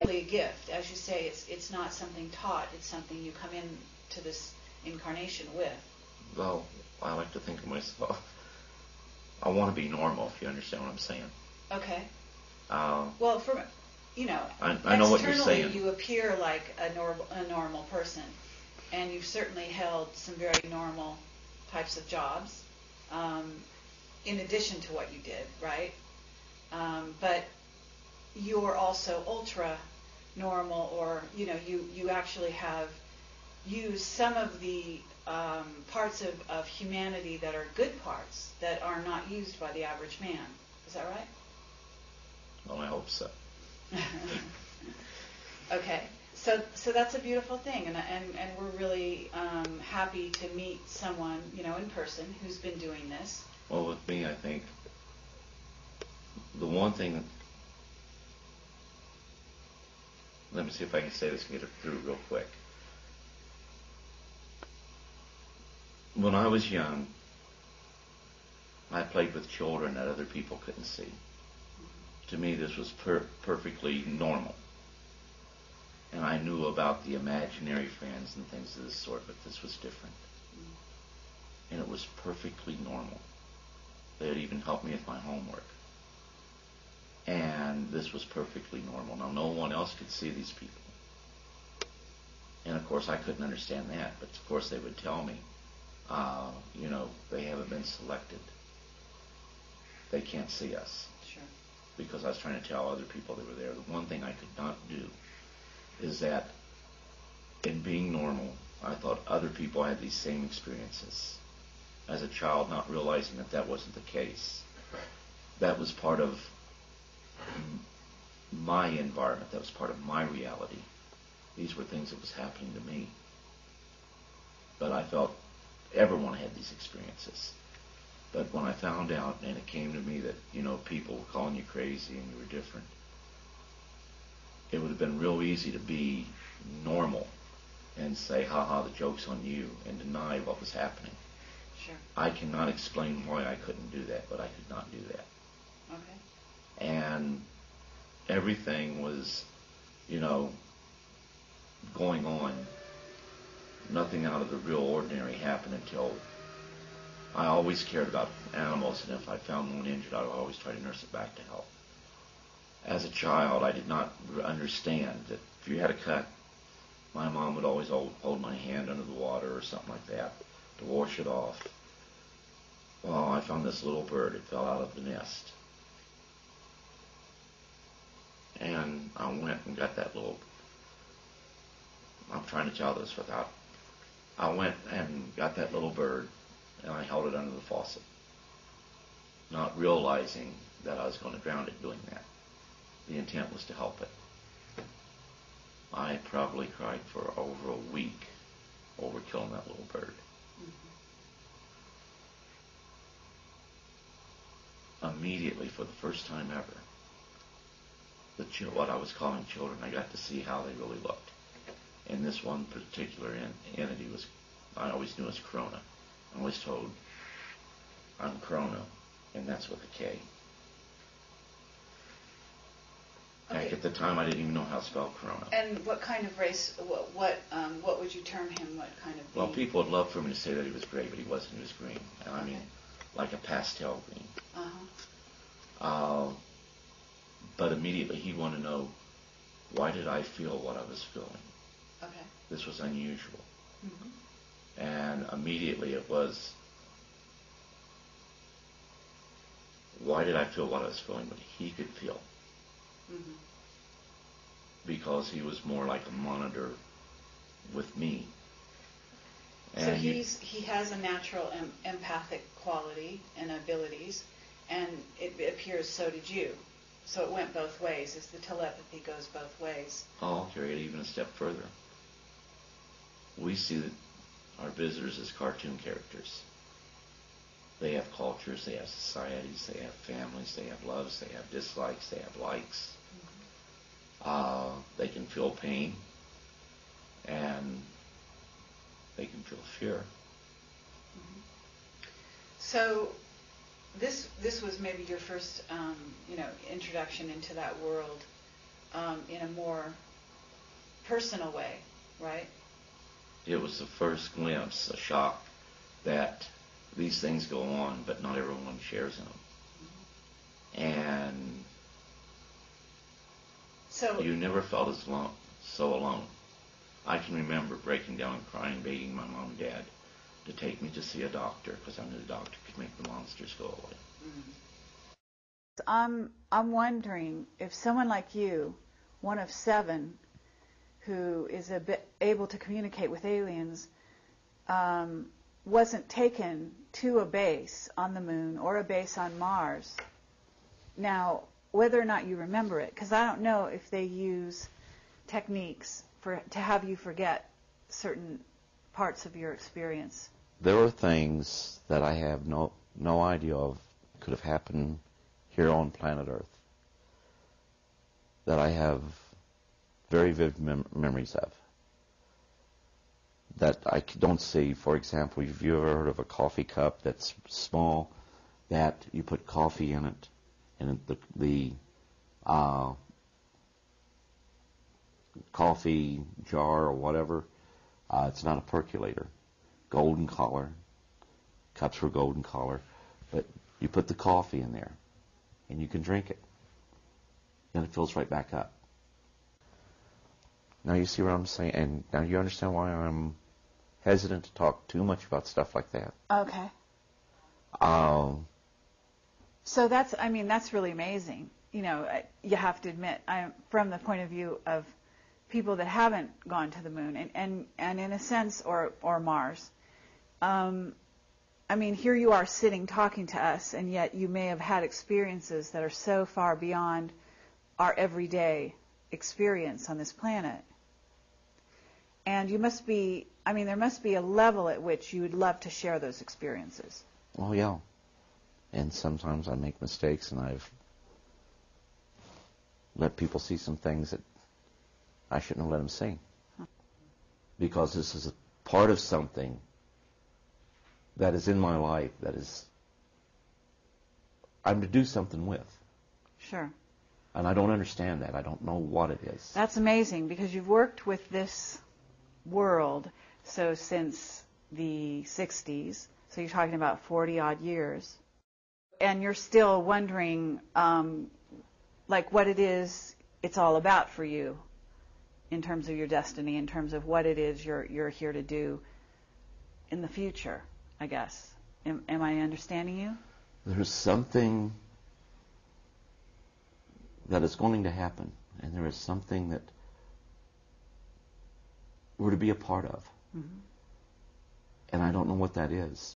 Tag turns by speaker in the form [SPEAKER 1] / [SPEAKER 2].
[SPEAKER 1] really a gift. As you say, it's not something taught. It's something you come into this incarnation with.
[SPEAKER 2] Well, I like to think of myself. I want to be normal, if you understand what I'm saying.
[SPEAKER 1] Okay.
[SPEAKER 2] Well,
[SPEAKER 1] from
[SPEAKER 2] I know what you're saying.
[SPEAKER 1] Externally, you appear like a normal person, and you've certainly held some very normal types of jobs, in addition to what you did, right? But you're also ultra normal, or you actually have used some of the parts of humanity that are good parts that are not used by the average man. Is that right?
[SPEAKER 2] Well, I hope so.
[SPEAKER 1] Okay, so that's a beautiful thing, and we're really happy to meet someone in person who's been doing this.
[SPEAKER 2] Well, with me, I think the one thing. Let me see if I can say this and get it through real quick. When I was young, I played with children that other people couldn't see. To me, this was perfectly normal. And I knew about the imaginary friends and things of this sort, but this was different. And it was perfectly normal. They had even helped me with my homework. And this was perfectly normal. Now, no one else could see these people. And, of course, I couldn't understand that. But, of course, they would tell me, they haven't been selected. They can't see us.
[SPEAKER 1] Sure.
[SPEAKER 2] Because I was trying to tell other people that were there. The one thing I could not do is that in being normal, I thought other people had these same experiences. As a child, not realizing that that wasn't the case. That was part of my environment. That was part of my reality. These were things that was happening to me. But I felt everyone had these experiences. But when I found out, and it came to me that, people were calling you crazy and you were different, it would have been real easy to be normal and say, ha-ha, the joke's on you, and deny what was happening.
[SPEAKER 1] Sure.
[SPEAKER 2] I cannot explain why I couldn't do that, but I could not do that.
[SPEAKER 1] Okay.
[SPEAKER 2] And everything was, going on. Nothing out of the real ordinary happened until I always cared about animals, and if I found one injured, I would always try to nurse it back to health. As a child, I did not understand that if you had a cut, my mom would always hold my hand under the water or something like that to wash it off. Well, I found this little bird. It fell out of the nest. And I went and got that little... I'm trying to tell this without... I went and got that little bird, and I held it under the faucet, not realizing that I was going to drown it doing that. The intent was to help it. I probably cried for over a week over killing that little bird. Mm-hmm. Immediately, for the first time ever, what I was calling children, I got to see how they really looked. And this one particular entity was, I always knew as Corona. I always told, I'm Corona, and that's with a K.
[SPEAKER 1] Okay.
[SPEAKER 2] Heck, at the time, I didn't even know how to spell Corona.
[SPEAKER 1] And what kind of race, what would you term him, what kind of being?
[SPEAKER 2] Well, people would love for me to say that he was gray, but he wasn't. He was green. And I mean, like a pastel green. But immediately he wanted to know, why did I feel what I was feeling?
[SPEAKER 1] Okay.
[SPEAKER 2] This was unusual.
[SPEAKER 1] Mm-hmm.
[SPEAKER 2] And immediately it was, why did I feel what I was feeling, but he could feel? Mm-hmm. Because he was more like a monitor with me. And
[SPEAKER 1] so he has a natural empathic quality and abilities, and it appears so did you. So it went both ways, as the telepathy goes both ways.
[SPEAKER 2] I'll carry it even a step further. We see our visitors as cartoon characters. They have cultures, they have societies, they have families, they have loves, they have dislikes, they have likes. Mm-hmm. They can feel pain, and they can feel fear.
[SPEAKER 1] Mm-hmm. So this was maybe your first introduction into that world. in a more personal way, right?
[SPEAKER 2] It was the first glimpse, a shock, that these things go on, but not everyone shares in them. And
[SPEAKER 1] so
[SPEAKER 2] you never felt so alone. I can remember breaking down and crying, begging my mom and dad to take me to see a doctor because I knew the doctor could make the monsters go away.
[SPEAKER 1] I'm wondering if someone like you, one of 7, who is able to communicate with aliens, wasn't taken to a base on the moon or a base on Mars. Now, whether or not you remember it, because I don't know if they use techniques to have you forget certain parts of your experience.
[SPEAKER 3] There are things that I have no idea of could have happened here on planet Earth that I have very vivid memories of, that I don't see. For example, have you ever heard of a coffee cup that's small, that you put coffee in it, and the coffee jar or whatever, it's not a percolator, golden color, cups were golden color, but you put the coffee in there and you can drink it, and it fills right back up. Now you see what I'm saying, and now you understand why I'm hesitant to talk too much about stuff like that.
[SPEAKER 1] Okay. So that's really amazing. You know, you have to admit, from the point of view of people that haven't gone to the moon and in a sense, or Mars. Here you are sitting talking to us, and yet you may have had experiences that are so far beyond our everyday experience on this planet. And you must be, there must be a level at which you would love to share those experiences.
[SPEAKER 3] Oh, yeah. And sometimes I make mistakes, and I've let people see some things that I shouldn't have let them see. Because this is a part of something that is in my life that is I'm to do something with.
[SPEAKER 1] Sure.
[SPEAKER 3] And I don't understand that. I don't know what it is.
[SPEAKER 1] That's amazing, because you've worked with this world since the 60s, so you're talking about 40-odd years, and you're still wondering what it is it's all about for you in terms of your destiny, in terms of what it is you're here to do in the future, I guess. Am I understanding you?
[SPEAKER 3] There's something that is going to happen, and there is something that we're to be a part of. Mm-hmm. And I don't know what that is,